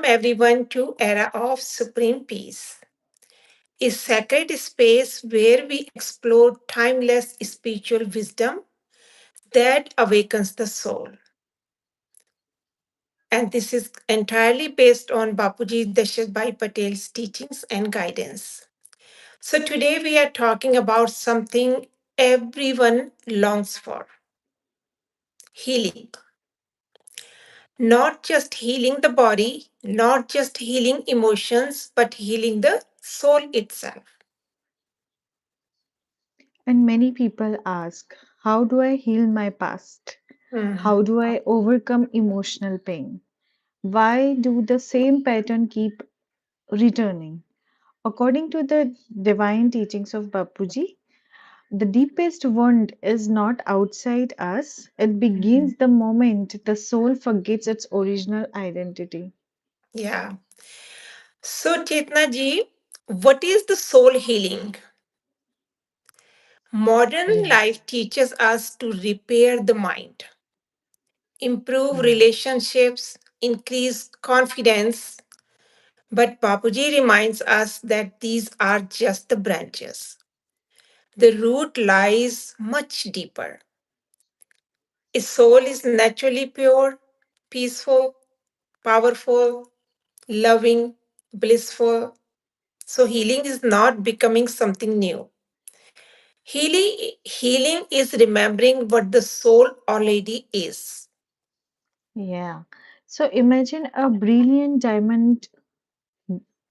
Welcome everyone to Era of Supreme Peace, a sacred space where we explore timeless spiritual wisdom that awakens the soul. And this is entirely based on Bapuji Dashrath Bhai Patel's teachings and guidance. So today we are talking about something everyone longs for: healing. Not just healing the body, not just healing emotions, but healing the soul itself. And many people ask, how do I heal my past? How Mhm. do I overcome emotional pain? Why do the same pattern keep returning? According to the divine teachings of Bapuji, the deepest wound is not outside us. It begins the moment the soul forgets its original identity. Yeah. So, Chetna ji, what is the soul healing? Modern Yeah. life teaches us to repair the mind, improve Yeah. relationships, increase confidence. But Bapuji reminds us that these are just the branches. The root lies much deeper. A soul is naturally pure, peaceful, powerful, loving, blissful. So, healing is not becoming something new. Healing is remembering what the soul already is. Yeah. So imagine a brilliant diamond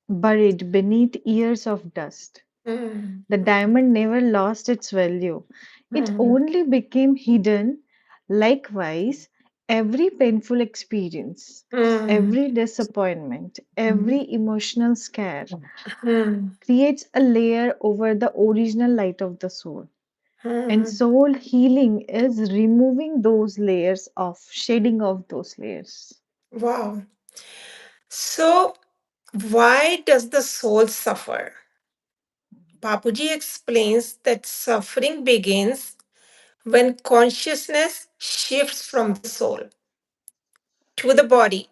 buried beneath years of dust. Mm, The diamond never lost its value. It mm, only became hidden. Likewise, every painful experience, mm, every disappointment, mm, every emotional scare mm, creates a layer over the original light of the soul. And mm. soul healing is removing those layers off, shedding off those layers. Wow. So, why does the soul suffer? Papuji explains that suffering begins when consciousness shifts from the soul to the body,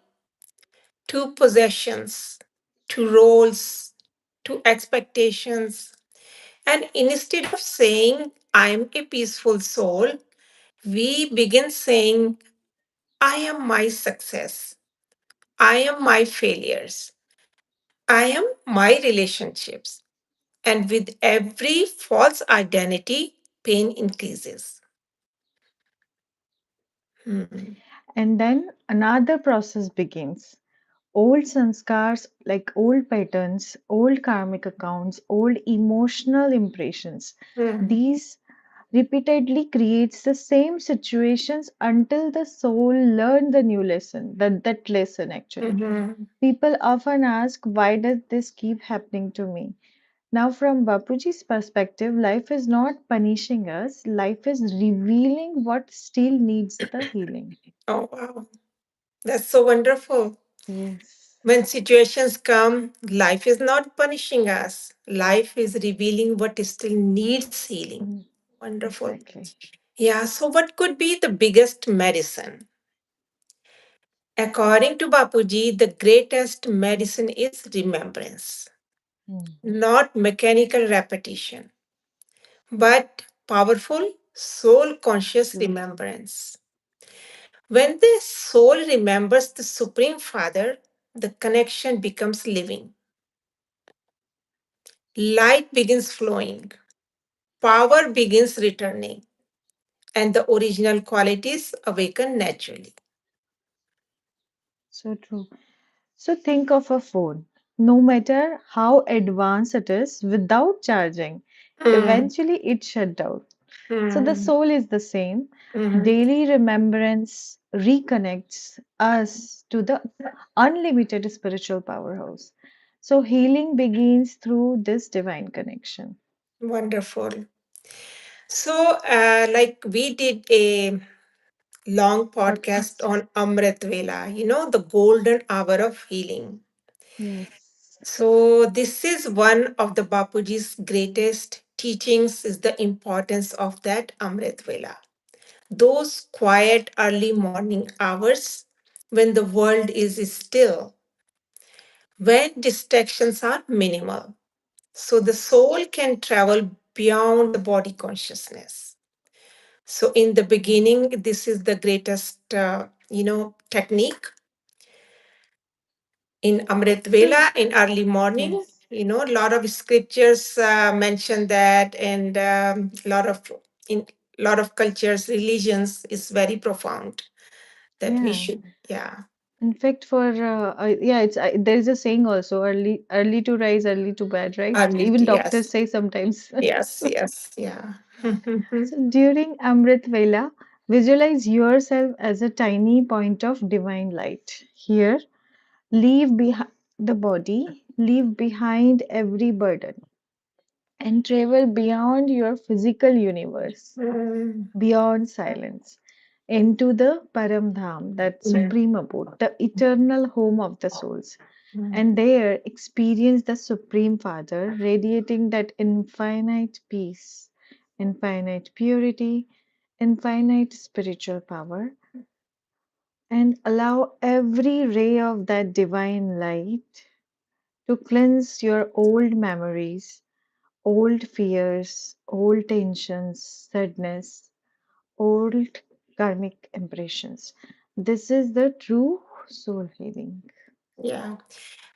to possessions, to roles, to expectations. And instead of saying, I am a peaceful soul, we begin saying, I am my success. I am my failures. I am my relationships. And with every false identity, pain increases. Hmm. And then another process begins. Old sanskars, like old patterns, old karmic accounts, old emotional impressions, Hmm. these repeatedly creates the same situations until the soul learn the new lesson, that lesson actually. Mhm. People often ask, why does this keep happening to me? Now, from Bapuji's perspective, life is not punishing us, life is revealing what still needs the healing. Oh, wow. That's so wonderful. Yes. When situations come, life is not punishing us. Life is revealing what still needs healing. Mm, Wonderful. exactly. Yeah, so what could be the biggest medicine? According to Bapuji, the greatest medicine is remembrance, Mm. not mechanical repetition, but powerful soul conscious remembrance. When the soul remembers the Supreme Father, the connection becomes living. Light begins flowing, power begins returning, and the original qualities awaken naturally. So true. So think of a phone. No matter how advanced it is, without charging, Mm, eventually it shut down. So the mm, soul is the same. mhm. Daily remembrance reconnects us to the unlimited spiritual powerhouse. So healing begins through this divine connection. Wonderful. So, like we did a long podcast Podcast. on Amrit Vela, the golden hour of healing. Yes. So, this is one of the Bapuji's greatest teachings is the importance of that Amrit Vela. Those quiet early morning hours when the world is still, when distractions are minimal. So the soul can travel beyond the body consciousness. So in the beginning, this is the greatest, technique in Amrit So, Vela in early morning. yes, A lot of scriptures mention that, and in lot of cultures, religions is very profound that we yeah. should, yeah, In fact, for yeah, it's there is a saying also, early to rise, early to bed, right? Even ability, doctors yes, say sometimes. yes, yes, yeah. So during Amrit Vela, visualize yourself as a tiny point of divine light. Here, leave behind the body, leave behind every burden, and travel beyond your physical universe, Mm, beyond silence, into the Param Dham, that mm, supreme abode, the eternal home of the souls. mm. And there experience the Supreme Father radiating that infinite peace, infinite purity, infinite spiritual power, and allow every ray of that divine light to cleanse your old memories, old fears, old tensions, sadness, old karmic impressions. This is the true soul healing. Yeah.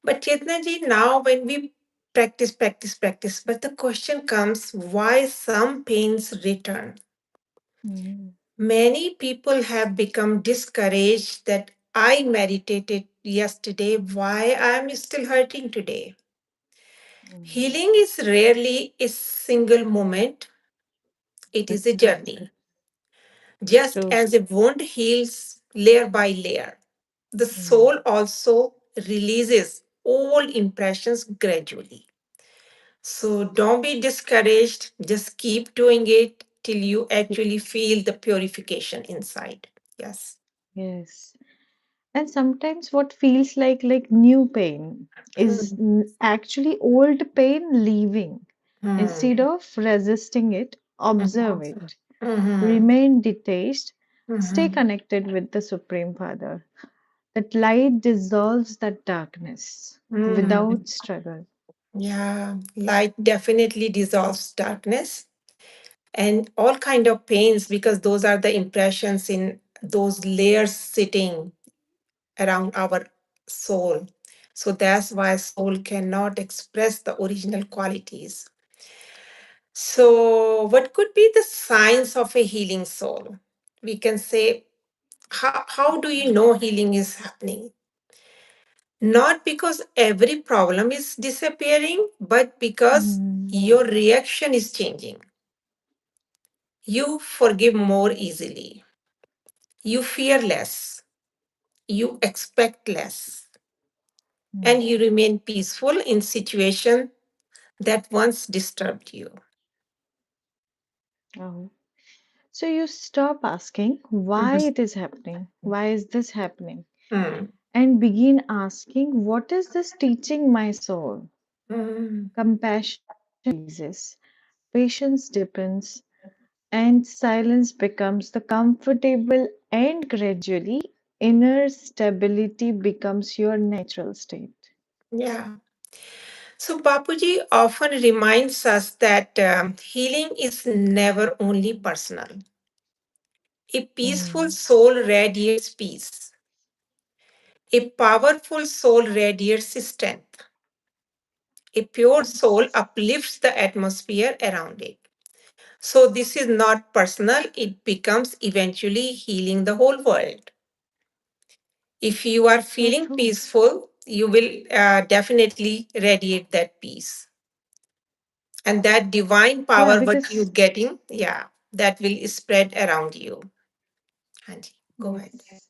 But Chetna ji, now when we practice, but the question comes why some pains return. Mm, Many people have become discouraged that I meditated yesterday, why I am still hurting today. mm. Healing is rarely a single moment, it is a That's true. journey. Just True. as a wound heals layer by layer, the Mm. soul also releases old impressions gradually. So don't be discouraged. Just keep doing it till you actually feel the purification inside. Yes. Yes. And sometimes what feels like new pain is Hmm. actually old pain leaving. Instead Hmm. of resisting it, observe Mhm. it. Mhm. Remain detached. Stay Mhm. connected with the Supreme Father. That light dissolves that darkness Mhm. without struggle. Yeah, light definitely dissolves darkness and all kind of pains because those are the impressions in those layers sitting around our soul. So that's why soul cannot express the original qualities. So, what could be the signs of a healing soul? We can say, how do you know healing is happening? Not because every problem is disappearing, but because Mm. your reaction is changing. You forgive more easily. You fear less. You expect less. Mm. And you remain peaceful in situations that once disturbed you. Oh. So you stop asking why Mhm. it is happening, why is this happening, Mm. and begin asking what is this teaching my soul. Mm. Compassion increases, patience deepens, and silence becomes the comfortable, and gradually inner stability becomes your natural state. Yeah. So, Bapuji often reminds us that healing is never only personal. A peaceful Mm, soul radiates peace. A powerful soul radiates strength. A pure soul yes, uplifts the atmosphere around it. So, this is not personal, it becomes eventually healing the whole world. If you are so feeling true. peaceful, you will definitely radiate that peace. And that divine Yeah, power, what you're because getting, yeah, that will spread around you. Anji, go ahead. yes.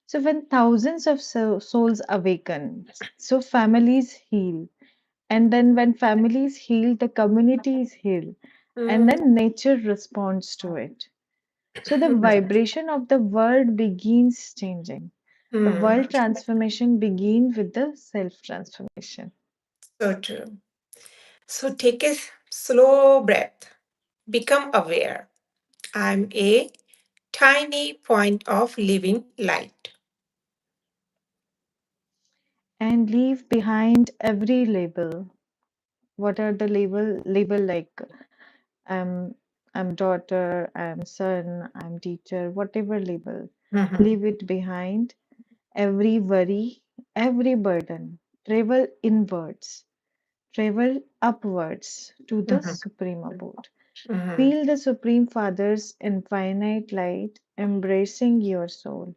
So when thousands of souls awaken, so families heal. And then when families heal, the communities heal. And Mm. then nature responds to it. So the vibration of the world begins changing. The Hmm. world transformation begins with the self transformation. So true. So take a slow breath. Become aware. I'm a tiny point of living light. and leave behind every label. What are the label like I'm I'm daughter, I'm son, I'm teacher, whatever label. Mhm. Leave it behind. Every worry, every burden. Travel inwards. Travel upwards to the Mhm. supreme abode. Mhm. Feel the Supreme Father's infinite light embracing your soul.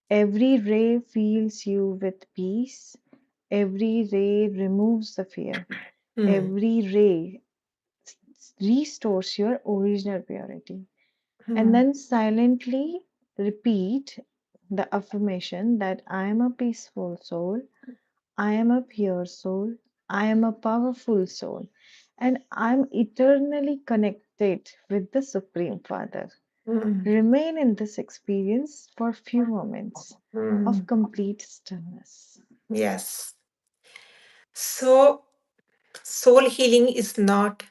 Every ray fills you with peace. Every ray removes the fear. Mhm. Every ray restores your original purity. And Mhm. then silently repeat the affirmation that I am a peaceful soul, I am a pure soul, I am a powerful soul, and I'm eternally connected with the Supreme Father. Mhm. Remain in this experience for few moments of Mhm. complete stillness. Yes. So, soul healing is not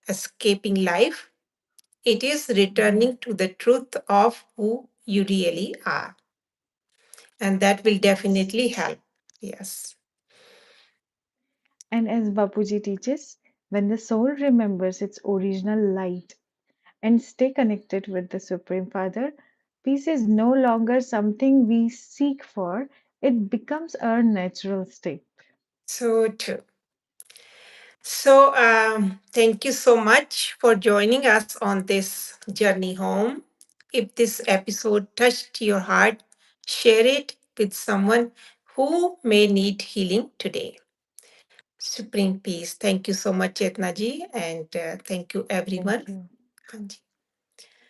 escaping life, it is Mhm. returning to the truth of who you really are. And that will Yes. definitely help. Yes. And as Bapuji teaches, when the soul remembers its original light and stay connected with the Supreme Father, peace is no longer something we seek for, it becomes our natural state. So true. So, thank you so much for joining us on this journey home. If this episode touched your heart, share it with someone who may need healing today. Supreme peace. Thank you so much, Chetna ji, and thank you, everyone. Thank you. Anji.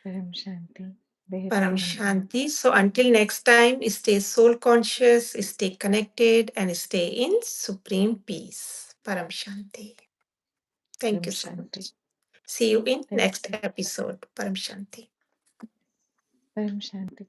Param Shanti. Behati Param Vandana. Shanti. So, until next time, stay soul conscious, stay connected, and stay in supreme peace. Param Shanti. Thank Param you so Shanti. much. See you in Thank next you. episode. Param Shanti. Param Shanti.